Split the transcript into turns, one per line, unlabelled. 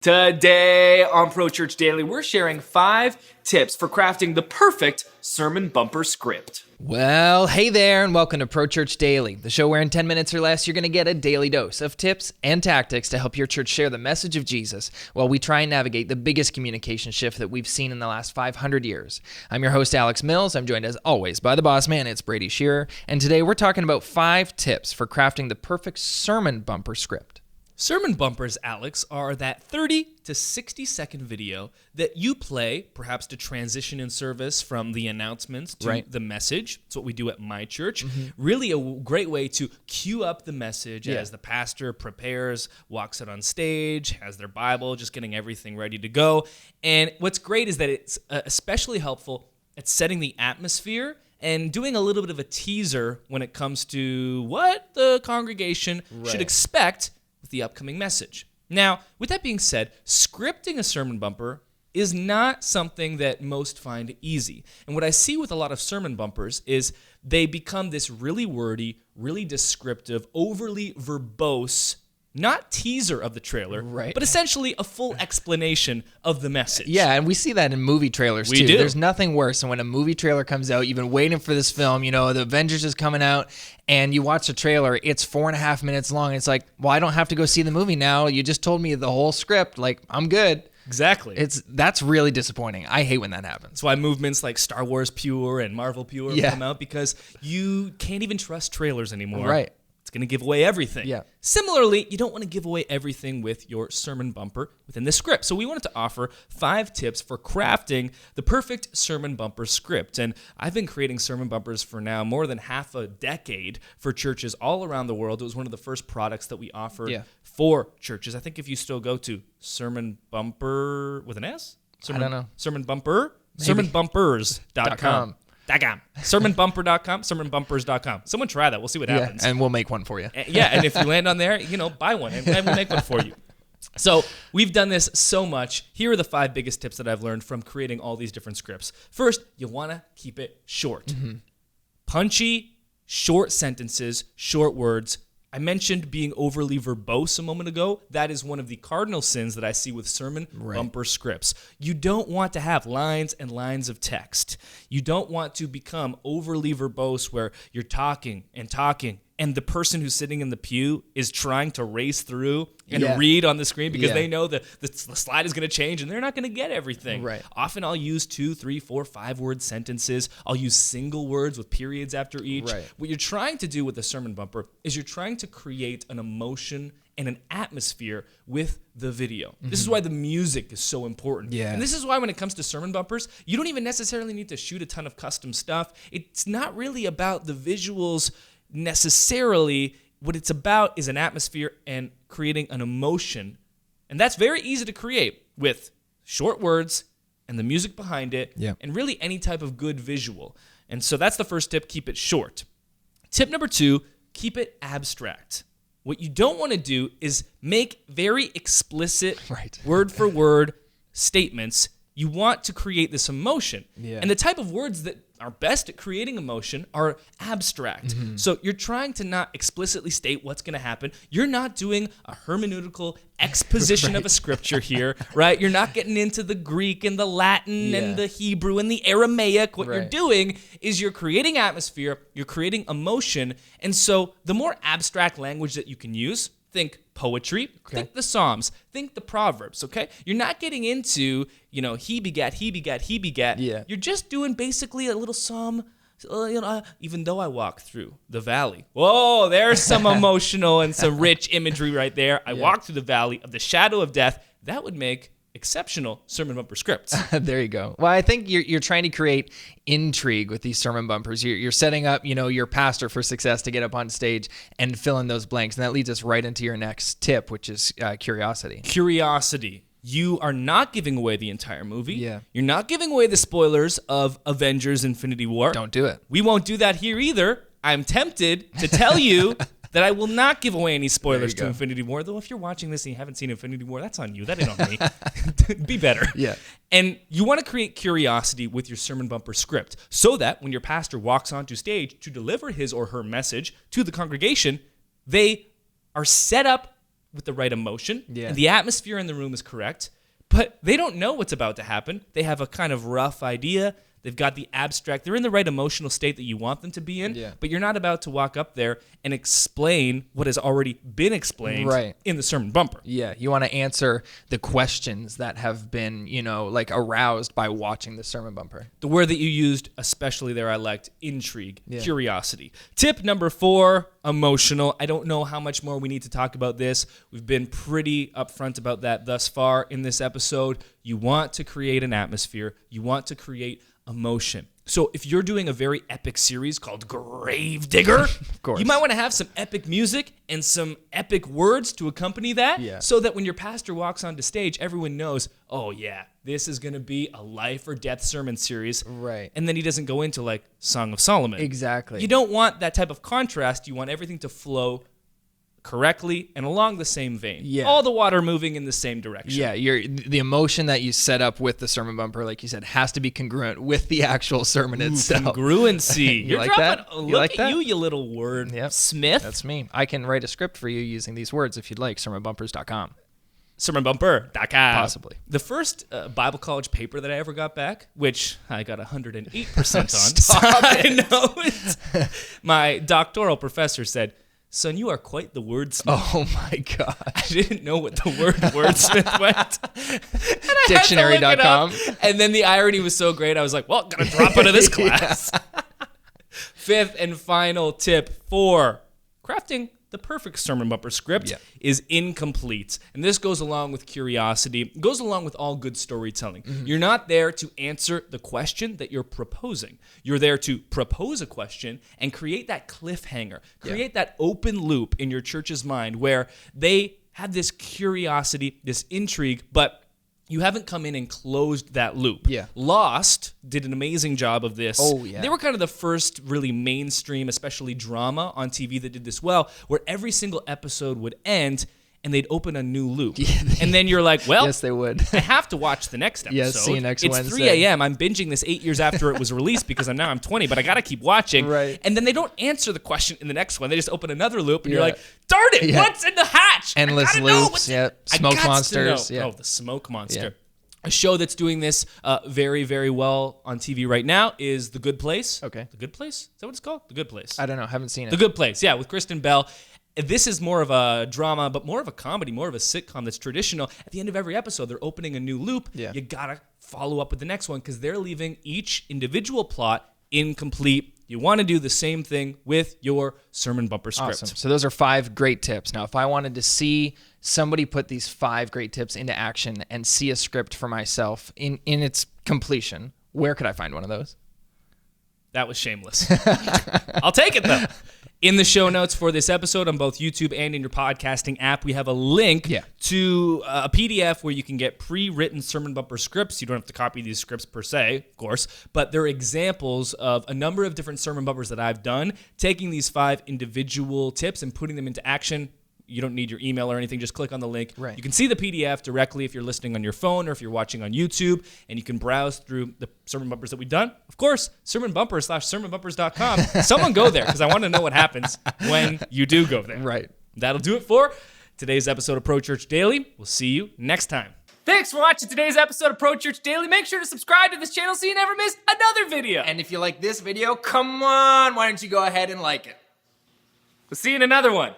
Today on Pro Church Daily, we're sharing 5 tips for crafting the perfect sermon bumper script.
Well, hey there, and welcome to Pro Church Daily, the show where in 10 minutes or less, you're going to get a daily dose of tips and tactics to help your church share the message of Jesus while we try and navigate the biggest communication shift that we've seen in the last 500 years. I'm your host, Alex Mills. I'm joined as always by the boss man, it's Brady Shearer, and today we're talking about 5 tips for crafting the perfect sermon bumper script.
Sermon bumpers, Alex, are that 30 to 60-second video that you play, perhaps to transition in service from the announcements to the message. It's what we do at my church. Really a great way to cue up the message as the pastor prepares, walks out on stage, has their Bible, just getting everything ready to go. And what's great is that it's especially helpful at setting the atmosphere and doing a little bit of a teaser when it comes to what the congregation should expect with the upcoming message. Now, with that being said, scripting a sermon bumper is not something that most find easy. And what I see with a lot of sermon bumpers is they become this really wordy, really descriptive, overly verbose, not teaser of the trailer, but essentially a full explanation of the message.
Yeah, and we see that in movie trailers too. There's nothing worse than when a movie trailer comes out, you've been waiting for this film, you know, the Avengers is coming out, and you watch the trailer, it's 4.5 minutes long. It's like, well, I don't have to go see the movie now. You just told me the whole script. Like, I'm good.
Exactly.
That's really disappointing. I hate when that happens.
That's why movements like Star Wars Pure and Marvel Pure come out, because you can't even trust trailers anymore.
Right.
It's going to give away everything.
Yeah.
Similarly, you don't want to give away everything with your sermon bumper within the script. So we wanted to offer 5 tips for crafting the perfect sermon bumper script. And I've been creating sermon bumpers for now more than half a decade for churches all around the world. It was one of the first products that we offered for churches. I think if you still go to sermon bumper with an S?
I don't know.
Sermon bumper? Sermonbumpers.com. Sermonbumper.com, sermonbumpers.com. Someone try that. We'll see what happens.
And we'll make one for you.
And if you land on there, buy one and we'll make one for you. So we've done this so much. Here are the 5 biggest tips that I've learned from creating all these different scripts. First, you want to keep it short. Punchy, short sentences, short words. I mentioned being overly verbose a moment ago. That is one of the cardinal sins that I see with sermon bumper scripts. You don't want to have lines and lines of text. You don't want to become overly verbose where you're talking, and the person who's sitting in the pew is trying to race through and read on the screen because they know that the slide is going to change and they're not going to get everything.
Right.
Often I'll use 2, 3, 4, 5-word sentences. I'll use single words with periods after each.
Right.
What you're trying to do with a sermon bumper is you're trying to create an emotion and an atmosphere with the video. This is why the music is so important.
Yeah.
And this is why when it comes to sermon bumpers, you don't even necessarily need to shoot a ton of custom stuff. It's not really about the visuals necessarily. What it's about is an atmosphere and creating an emotion. And that's very easy to create with short words and the music behind it and really any type of good visual. And so that's the first tip, keep it short. Tip number 2, keep it abstract. What you don't want to do is make very explicit word for word statements. You want to create this emotion. And the type of words that are best at creating emotion are abstract. So you're trying to not explicitly state what's going to happen. You're not doing a hermeneutical exposition of a scripture here, right? You're not getting into the Greek and the Latin and the Hebrew and the Aramaic. What you're doing is you're creating atmosphere, you're creating emotion. And so the more abstract language that you can use, think poetry, think the Psalms, think the Proverbs, okay? You're not getting into, he begat, he begat, he begat. You're just doing basically a little psalm, even though I walk through the valley. Whoa, there's some emotional and some rich imagery right there. I walk through the valley of the shadow of death. That would make exceptional sermon bumper scripts.
There you go. Well, I think you're trying to create intrigue with these sermon bumpers. You're setting up, your pastor for success to get up on stage and fill in those blanks. And that leads us right into your next tip, which is curiosity.
Curiosity. You are not giving away the entire movie.
Yeah.
You're not giving away the spoilers of Avengers Infinity War.
Don't do it.
We won't do that here either. I'm tempted to tell you that I will not give away any spoilers to Infinity War. Though if you're watching this and you haven't seen Infinity War, that's on you. That ain't on me. Be better.
Yeah.
And you want to create curiosity with your sermon bumper script so that when your pastor walks onto stage to deliver his or her message to the congregation, they are set up with the right emotion.
Yeah.
And the atmosphere in the room is correct, but they don't know what's about to happen. They have a kind of rough idea. They've got the abstract. They're in the right emotional state that you want them to be in,
Yeah.
but you're not about to walk up there and explain what has already been explained
Right.
in the sermon bumper.
Yeah, you want to answer the questions that have been, like aroused by watching the sermon bumper.
The word that you used, especially there, I liked intrigue,
Yeah.
curiosity. Tip number 4, emotional. I don't know how much more we need to talk about this. We've been pretty upfront about that thus far in this episode. You want to create an atmosphere. You want to create emotion. So if you're doing a very epic series called Gravedigger, of
course.
you might want to have some epic music and some epic words to accompany that,
Yeah.
so that when your pastor walks onto stage, everyone knows, oh yeah, this is going to be a life or death sermon series.
Right.
And then he doesn't go into like Song of Solomon.
Exactly.
You don't want that type of contrast. You want everything to flow correctly and along the same vein.
Yeah.
All the water moving in the same direction.
Yeah, the emotion that you set up with the sermon bumper, like you said, has to be congruent with the actual sermon itself.
Congruency.
You
You're
like
dropping.
that? You
Look
like
at
that?
you little word
Yep.
Smith.
That's me. I can write a script for you using these words if you'd like, sermonbumpers.com.
Sermonbumper.com.
Possibly.
The first Bible college paper that I ever got back, which I got 108% on.
Stop
I know it. My doctoral professor said, "Son, you are quite the wordsmith."
Oh my God.
I didn't know what the word wordsmith meant.
Dictionary.com.
And then the irony was so great, I was like, well, gotta drop out of this class. Fifth and final tip for crafting the perfect sermon bumper script is incomplete. And this goes along with curiosity. It goes along with all good storytelling. You're not there to answer the question that you're proposing. You're there to propose a question and create that cliffhanger, create that open loop in your church's mind where they have this curiosity, this intrigue, but you haven't come in and closed that loop.
Yeah.
Lost did an amazing job of this.
Oh, yeah.
They were kind of the first really mainstream, especially drama on TV that did this well, where every single episode would end and they'd open a new loop. And then you're like, well,
Yes, they would.
I have to watch the next episode.
Yes, see you next
it's
Wednesday.
3 a.m. I'm binging this 8 years after it was released because I'm 20, but I got to keep watching.
Right.
And then they don't answer the question in the next one. They just open another loop and you're
Yeah.
like, darn it,
Yeah.
what's in the hatch? I
Endless
gotta know
loops,
what's-
yeah.
I
Smoke
gots to
monsters,
know.
yeah.
Oh, the smoke monster.
Yeah.
A show that's doing this very, very well on TV right now is The Good Place.
Okay.
The Good Place? Is that what it's called? The Good Place.
I don't know. Haven't seen it.
The Good Place, yeah, with Kristen Bell. This is more of a drama, but more of a comedy, more of a sitcom that's traditional. At the end of every episode, they're opening a new loop.
Yeah.
You gotta follow up with the next one because they're leaving each individual plot incomplete. You want to do the same thing with your sermon bumper script.
Awesome. So those are 5 great tips. Now, if I wanted to see somebody put these 5 great tips into action and see a script for myself in its completion, where could I find one of those?
That was shameless. I'll take it though. In the show notes for this episode on both YouTube and in your podcasting app, we have a link to a PDF where you can get pre-written sermon bumper scripts. You don't have to copy these scripts per se, of course, but they're examples of a number of different sermon bumpers that I've done, taking these 5 individual tips and putting them into action. You don't need your email or anything. Just click on the link.
Right.
You can see the PDF directly if you're listening on your phone or if you're watching on YouTube, and you can browse through the sermon bumpers that we've done. Of course, sermonbumpers.com. Someone go there because I want to know what happens when you do go there.
Right.
That'll do it for today's episode of Pro Church Daily. We'll see you next time.
Thanks for watching today's episode of Pro Church Daily. Make sure to subscribe to this channel so you never miss another video.
And if you like this video, come on, why don't you go ahead and like it?
We'll see you in another one.